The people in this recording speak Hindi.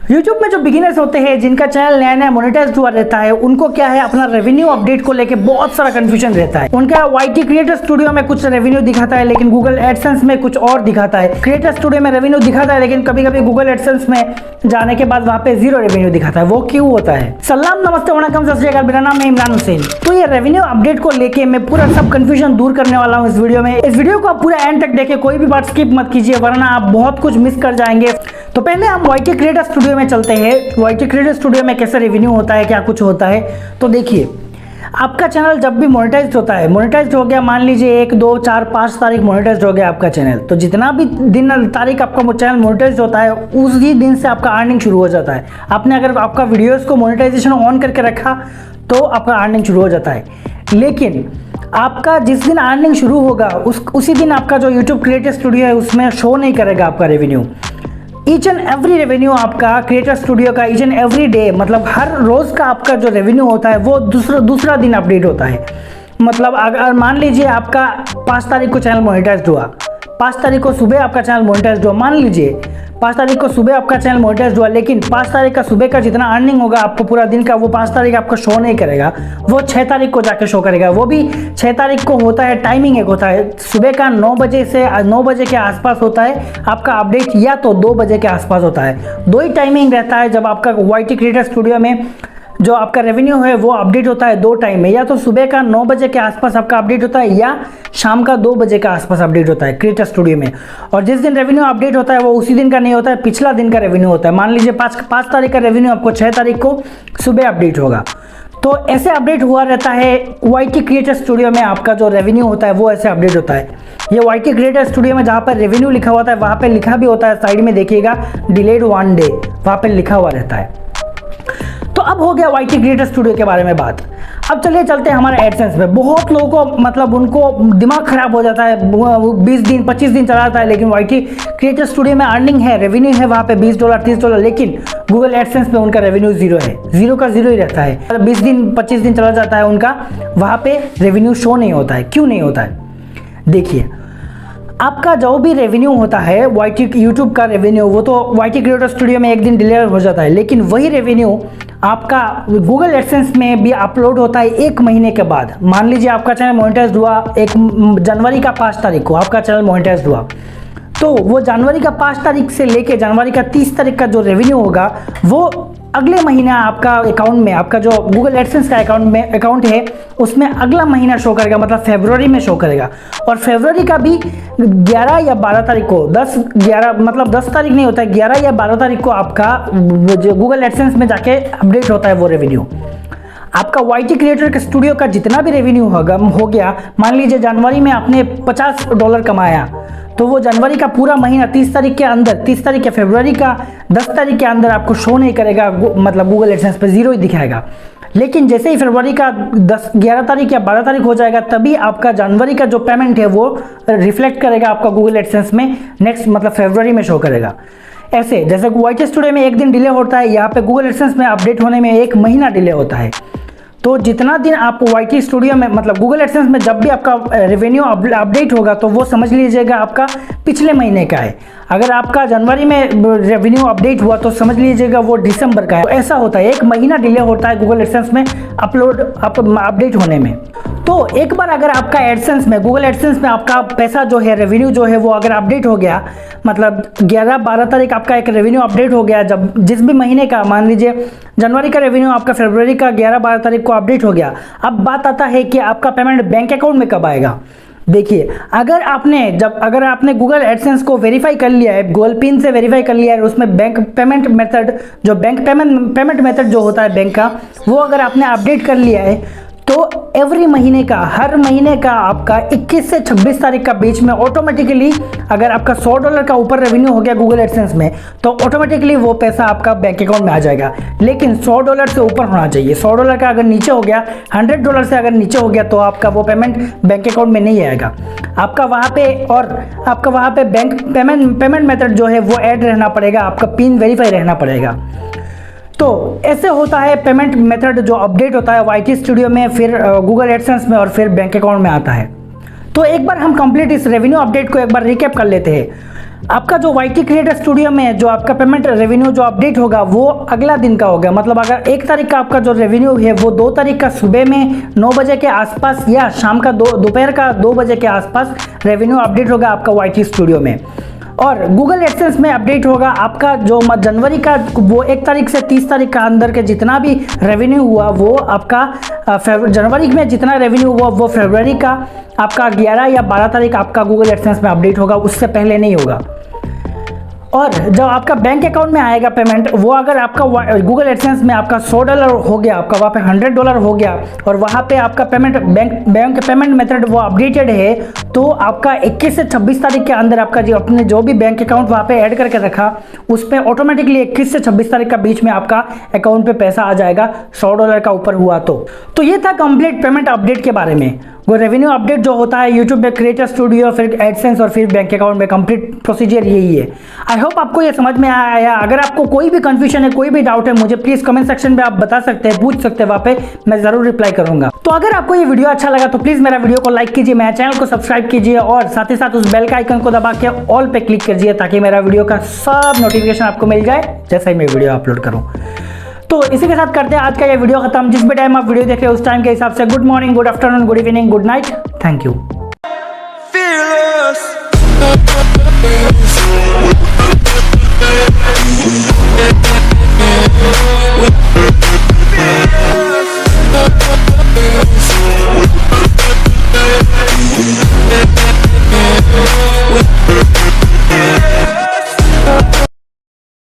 यूट्यूब में जो बिगिनर्स होते हैं, जिनका चैनल नया नया मोनेटाइज हुआ रहता है, उनको क्या है, अपना रेवेन्यू अपडेट को लेके बहुत सारा कंफ्यूजन रहता है। उनका वाईटी क्रिएटर स्टूडियो में कुछ रेवेन्यू दिखाता है, लेकिन गूगल एडसेंस में कुछ और दिखाता है। क्रिएटर स्टूडियो में रेवेन्यू दिखाता है, लेकिन कभी कभी गूगल एडसेंस में जाने के बाद वहां पे जीरो रेवेन्यू दिखाता है। वो क्यों होता है? सलाम, नमस्ते, वणकम, सत श्री अकाल। मेरा नाम है इमरान हुसैन। तो ये रेवेन्यू अपडेट को लेके मैं पूरा सब कंफ्यूजन दूर करने वाला हूँ इस वीडियो में। इस वीडियो को आप पूरा एंड तक देखें, कोई भी बात स्किप मत कीजिए, वरना आप बहुत कुछ मिस कर जाएंगे। तो पहले हम वाईटी क्रिएटर स्टूडियो में चलते हैं। वाईटी क्रिएटर स्टूडियो में कैसे रेवेन्यू होता है, क्या कुछ होता है। तो देखिए, आपका चैनल जब भी मोनेटाइज होता है, मोनेटाइज हो गया, मान लीजिए 1, 2, 4, 5 तारीख मोनेटाइज हो गया आपका चैनल, तो जितना भी दिन तारीख आपका चैनल मोनेटाइज होता है, उसी दिन से आपका अर्निंग शुरू हो जाता है। आपने अगर आपका वीडियोस को मोनेटाइजेशन ऑन करके रखा तो आपका अर्निंग शुरू हो जाता है। लेकिन आपका जिस दिन अर्निंग शुरू होगा उसी दिन आपका जो यूट्यूब क्रिएटर स्टूडियो है उसमें शो नहीं करेगा आपका revenue. Each and every revenue आपका क्रिएटर स्टूडियो का ईच एंड एवरी डे, मतलब हर रोज़ का आपका जो रेवेन्यू होता है वो दूसरा दिन अपडेट होता है। मतलब अगर मान लीजिए आपका 5 तारीख को चैनल मोनेटाइज हुआ, 5 तारीख को सुबह आपका चैनल मोनेटाइज हुआ, मान लीजिए 5 तारीख को सुबह आपका चैनल मोनेटाइज हुआ, लेकिन 5 तारीख का सुबह का जितना अर्निंग होगा आपको पूरा दिन का, वो 5 तारीख आपको शो नहीं करेगा, वो 6 तारीख को जाके शो करेगा। वो भी 6 तारीख को होता है, टाइमिंग एक होता है, सुबह का 9 बजे से 9 बजे के आसपास होता है आपका अपडेट, या तो 2 बजे के आसपास होता है। दो ही टाइमिंग रहता है जब आपका वाईटी क्रिएटर स्टूडियो में जो आपका रेवेन्यू है वो अपडेट होता है। 2 टाइम में, या तो सुबह का 9 बजे के आसपास आपका अपडेट होता है, या शाम का 2 बजे के आसपास अपडेट होता है क्रिएटर स्टूडियो में। और जिस दिन रेवेन्यू अपडेट होता है वो उसी दिन का नहीं होता है, पिछला दिन का रेवेन्यू होता है। मान लीजिए 5 तारीख का रेवेन्यू आपको 6 तारीख को सुबह अपडेट होगा। तो ऐसे अपडेट हुआ रहता है वाईटी क्रिएटर स्टूडियो में। आपका जो रेवेन्यू होता है वो ऐसे अपडेट होता है। ये वाईटी क्रिएटर स्टूडियो में जहाँ पर रेवेन्यू लिखा होता है वहाँ पर लिखा भी होता है, साइड में देखिएगा, डिलेड 1 डे, वहाँ पर लिखा हुआ रहता है। तो अब हो गया वाईटी क्रिएटर स्टूडियो के बारे में बात। अब चलिए चलते हैं हमारे एडसेंस में। बहुत लोगों को मतलब उनको दिमाग खराब हो जाता है, 20 दिन 25 दिन चला जाता है, लेकिन वाईटी क्रिएटर स्टूडियो में अर्निंग है, रेवेन्यू है वहाँ पे $20 $30, लेकिन गूगल एडसेंस में उनका रेवेन्यू जीरो है, जीरो का जीरो ही रहता है। 20 दिन 25 दिन चला जाता है उनका, वहाँ पे रेवेन्यू शो नहीं होता है। क्यों नहीं होता है? देखिए, आपका जो भी रेवेन्यू होता है वाईटी यूट्यूब का रेवेन्यू, वो तो वाईटी क्रिएटर स्टूडियो में एक दिन डिले हो जाता है, लेकिन वही रेवेन्यू आपका गूगल एडसेंस में भी अपलोड होता है 1 महीने के बाद। मान लीजिए आपका चैनल मोनेटाइज हुआ 1 जनवरी का 5 तारीख को आपका चैनल मोनेटाइज हुआ, तो वो जनवरी का 5 तारीख से लेके जनवरी का 30 तारीख का जो रेवेन्यू होगा वो अगले महीना आपका अकाउंट में, आपका जो गूगल एडसेंस का अकाउंट है उसमें अगला महीना शो करेगा, मतलब फरवरी में शो करेगा। और फरवरी का भी 11 या 12 तारीख को, 10-11 मतलब 10 तारीख नहीं होता है, 11 या 12 तारीख को आपका जो गूगल एडसेंस में जाके अपडेट होता है वो रेवेन्यू। आपका वाईटी क्रिएटर के स्टूडियो का जितना भी रेवेन्यू हो गया, मान लीजिए जनवरी में आपने $50 कमाया, तो वो जनवरी का पूरा महीना 30 तारीख के अंदर, 30 तारीख या फरवरी का 10 तारीख के अंदर आपको शो नहीं करेगा, मतलब गूगल एडसेंस पे जीरो ही दिखाएगा। लेकिन जैसे ही फरवरी का 11 तारीख या 12 तारीख हो जाएगा, तभी आपका जनवरी का जो पेमेंट है वो रिफ्लेक्ट करेगा आपका गूगल एडसेंस में, नेक्स्ट मतलब फरवरी में शो करेगा। ऐसे जैसे वाईटी स्टूडियो में 1 दिन डिले होता है, यहाँ पे गूगल एडसेंस में अपडेट होने में 1 महीना डिले होता है। तो जितना दिन आप वाईटी स्टूडियो में, मतलब गूगल एडसेंस में जब भी आपका रेवेन्यू अपडेट होगा, तो वो समझ लीजिएगा आपका पिछले महीने का है। अगर आपका जनवरी में रेवेन्यू अपडेट हुआ तो समझ लीजिएगा वो दिसंबर का है। तो ऐसा होता है, 1 महीना डिले होता है गूगल एडसेंस में अपडेट होने में। तो एक बार अगर आपका एडसेंस में, गूगल एडसेंस में आपका पैसा जो है, रेवेन्यू जो है वो अगर अपडेट हो गया, मतलब 11-12 तारीख आपका एक रेवेन्यू अपडेट हो गया, जब जिस भी महीने का, मान लीजिए जनवरी का रेवेन्यू आपका फरवरी का 11-12 तारीख को अपडेट हो गया। अब बात आता है कि आपका पेमेंट बैंक अकाउंट में कब आएगा। देखिए, अगर आपने गूगल एडसेंस को वेरीफाई कर लिया है, गूगल पिन से वेरीफाई कर लिया है, उसमें बैंक पेमेंट मेथड, जो बैंक पेमेंट मेथड जो होता है बैंक का, वो अगर आपने अपडेट कर लिया है, तो एवरी महीने का, हर महीने का आपका 21 से 26 तारीख का बीच में ऑटोमेटिकली, अगर आपका $100 का ऊपर रेवेन्यू हो गया गूगल एडसेंस में, तो ऑटोमेटिकली वो पैसा आपका बैंक अकाउंट में आ जाएगा। लेकिन $100 से ऊपर होना चाहिए। $100 का अगर नीचे हो गया, $100 से अगर नीचे हो गया, तो आपका वो पेमेंट बैंक अकाउंट में नहीं आएगा। आपका वहाँ पे बैंक पेमेंट मेथड जो है वो ऐड रहना पड़ेगा, आपका पिन वेरीफाई रहना पड़ेगा। तो ऐसे होता है पेमेंट मेथड जो अपडेट होता है वाईटी स्टूडियो में, फिर गूगल एडसेंस में, और फिर बैंक अकाउंट में आता है। तो एक बार हम कंप्लीट इस रेवेन्यू अपडेट को एक बार रिकैप कर लेते हैं। आपका जो YT क्रिएटर स्टूडियो में जो आपका पेमेंट रेवेन्यू जो अपडेट होगा वो अगला दिन का होगा। मतलब अगर 1 तारीख का आपका जो रेवेन्यू है वो 2 तारीख का सुबह में 9 बजे के आसपास या शाम का दोपहर का 2 बजे के आसपास रेवेन्यू अपडेट होगा आपका YT स्टूडियो में। और गूगल एडसेंस में अपडेट होगा आपका जो जनवरी का वो 1 तारीख से 30 तारीख का अंदर के जितना भी रेवेन्यू हुआ वो आपका जनवरी में जितना रेवेन्यू हुआ वो फरवरी का आपका 11 या 12 तारीख आपका गूगल एडसेंस में अपडेट होगा, उससे पहले नहीं होगा। और जब आपका बैंक अकाउंट में आएगा पेमेंट, वो अगर आपका गूगल एडसेंस में आपका $100 हो गया, आपका वहाँ पे $100 हो गया और वहाँ पे आपका पेमेंट बैंक पेमेंट मेथड वो अपडेटेड है, तो आपका 21 से 26 तारीख के अंदर आपका जो अपने जो भी बैंक अकाउंट वहाँ पे ऐड करके रखा उस पर ऑटोमेटिकली 21 से 26 तारीख का बीच में आपका अकाउंट पे पैसा आ जाएगा $100 का ऊपर हुआ तो ये था कंप्लीट पेमेंट अपडेट के बारे में। वो रेवेन्यू अपडेट जो होता है यूट्यूब में क्रिएटर स्टूडियो, फिर एडसेंस और फिर बैंक अकाउंट में कंप्लीट प्रोसीजर यही है। आई होप आपको ये समझ में आया। अगर आपको कोई भी कंफ्यूजन है, कोई भी डाउट है, मुझे प्लीज कमेंट सेक्शन में आप बता सकते हैं, पूछ सकते हैं, वहाँ पे मैं जरूर रिप्लाई करूंगा। तो अगर आपको ये वीडियो अच्छा लगा तो प्लीज मेरा वीडियो को लाइक कीजिए, मेरे चैनल को सब्सक्राइब कीजिए और साथ ही साथ उस बेल का आइकन को दबा के ऑल पे क्लिक कीजिए ताकि मेरा वीडियो का सब नोटिफिकेशन आपको मिल जाए जैसे ही मैं वीडियो अपलोड करूँ। तो इसी के साथ करते हैं आज का ये वीडियो खत्म। जिस भी टाइम आप वीडियो देख रहे हो उस टाइम के हिसाब से good morning, good afternoon, good evening, good night. Thank you.